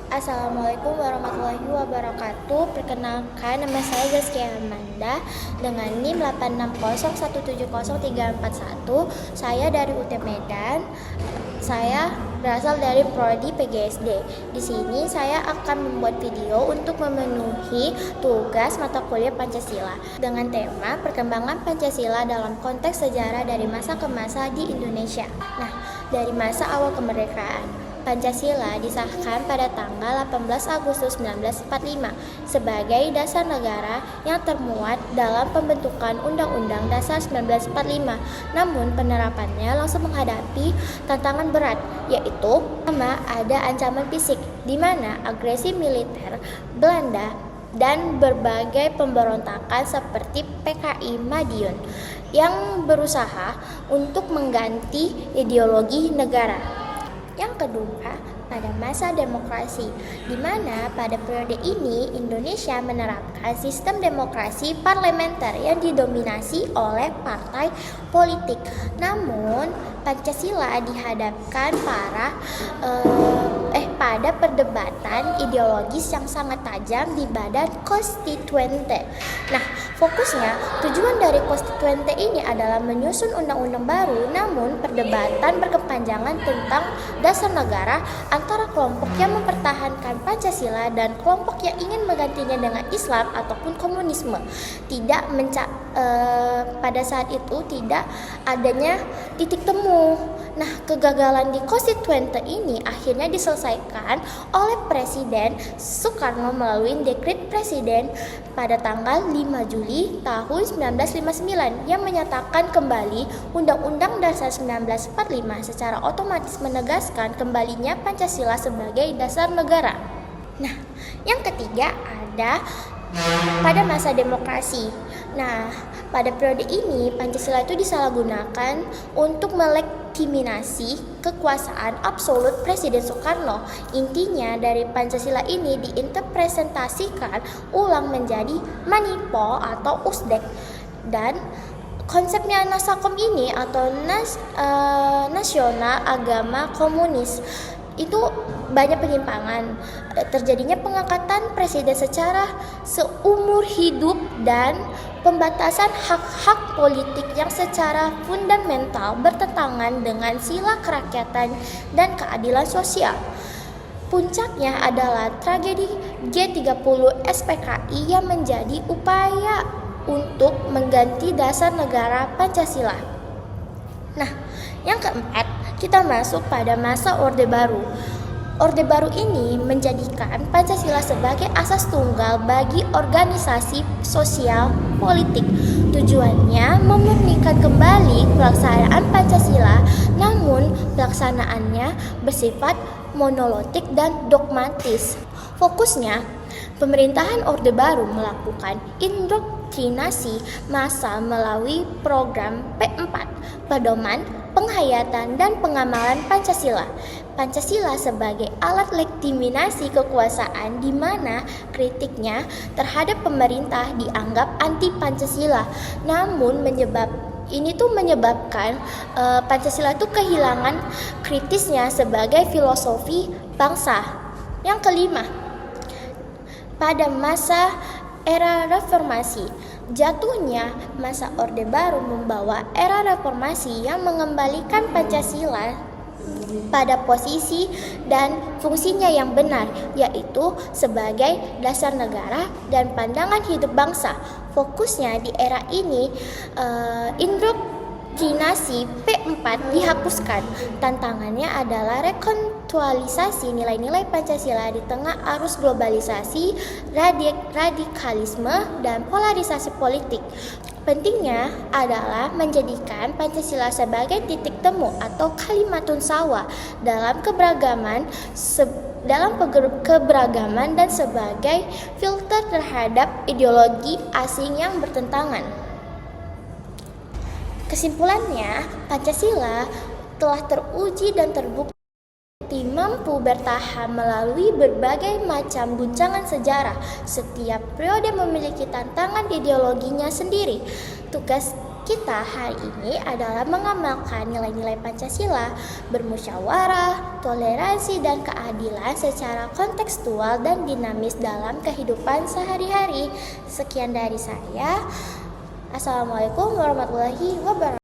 Assalamualaikum warahmatullahi wabarakatuh. Perkenalkan, nama saya Zaskia Amanda dengan NIM 860170341. Saya dari UT Medan. Saya berasal dari prodi PGSD. Di sini saya akan membuat video untuk memenuhi tugas mata kuliah Pancasila dengan tema perkembangan Pancasila dalam konteks sejarah dari masa ke masa di Indonesia. Nah, dari masa awal kemerdekaan, Pancasila disahkan pada tanggal 18 Agustus 1945 sebagai dasar negara yang termuat dalam pembentukan Undang-Undang Dasar 1945. Namun penerapannya langsung menghadapi tantangan berat, yaitu pertama ada ancaman fisik, di mana agresi militer Belanda dan berbagai pemberontakan seperti PKI Madiun yang berusaha untuk mengganti ideologi negara. Yang kedua, pada masa demokrasi, di mana pada periode ini Indonesia menerapkan sistem demokrasi parlementer yang didominasi oleh partai politik. Namun, Pancasila dihadapkan pada perdebatan ideologis yang sangat tajam di badan konstituente. Nah, fokusnya tujuan dari konstituente ini adalah menyusun undang-undang baru, namun perdebatan berkepanjangan tentang dasar negara antara kelompok yang mempertahankan Pancasila dan kelompok yang ingin menggantinya dengan Islam ataupun komunisme. Pada saat itu tidak adanya titik temu. Nah, kegagalan di konstituente ini akhirnya diselesaikan oleh Presiden Soekarno melalui dekret Presiden pada tanggal 5 Juli tahun 1959 yang menyatakan kembali Undang-Undang Dasar 1945 secara otomatis menegaskan kembalinya Pancasila sebagai dasar negara. Nah, yang ketiga ada pada masa demokrasi. Nah, pada periode ini Pancasila itu disalahgunakan untuk melegitimasi kekuasaan absolut Presiden Soekarno. Intinya dari Pancasila ini diinterpretasikan ulang menjadi manipol atau usdek, dan konsepnya Nasakom ini atau nasional agama komunis itu banyak penyimpangan. Terjadinya pengangkatan presiden secara seumur hidup dan pembatasan hak-hak politik yang secara fundamental bertentangan dengan sila kerakyatan dan keadilan sosial. Puncaknya adalah tragedi G30 SPKI yang menjadi upaya untuk mengganti dasar negara Pancasila. Nah, yang keempat, kita masuk pada masa Orde Baru. Orde Baru ini menjadikan Pancasila sebagai asas tunggal bagi organisasi sosial politik. Tujuannya memurnikan kembali pelaksanaan Pancasila, namun pelaksanaannya bersifat monolotik dan dogmatis. Fokusnya, pemerintahan Orde Baru melakukan indoktrinasi massa melalui program P4, pedoman, penghayatan, dan pengamalan Pancasila. Pancasila sebagai alat legitimasi kekuasaan, di mana kritiknya terhadap pemerintah dianggap anti Pancasila. Namun menyebabkan Pancasila itu kehilangan kritisnya sebagai filosofi bangsa. Yang kelima, pada masa era reformasi, jatuhnya masa Orde Baru membawa era reformasi yang mengembalikan Pancasila pada posisi dan fungsinya yang benar, yaitu sebagai dasar negara dan pandangan hidup bangsa. Fokusnya di era ini, indoktrinasi P4 dihapuskan. Tantangannya adalah rekonstruksi nilai-nilai Pancasila di tengah arus globalisasi, radikalisme, dan polarisasi politik. Pentingnya adalah menjadikan Pancasila sebagai titik temu atau kalimatun sawa dalam keberagaman dan sebagai filter terhadap ideologi asing yang bertentangan. Kesimpulannya, Pancasila telah teruji dan terbukti mampu bertahan melalui berbagai macam guncangan sejarah. Setiap periode memiliki tantangan ideologinya sendiri. Tugas kita hari ini adalah mengamalkan nilai-nilai Pancasila, bermusyawarah, toleransi, dan keadilan secara kontekstual dan dinamis dalam kehidupan sehari-hari. Sekian dari saya. Assalamualaikum warahmatullahi wabarakatuh.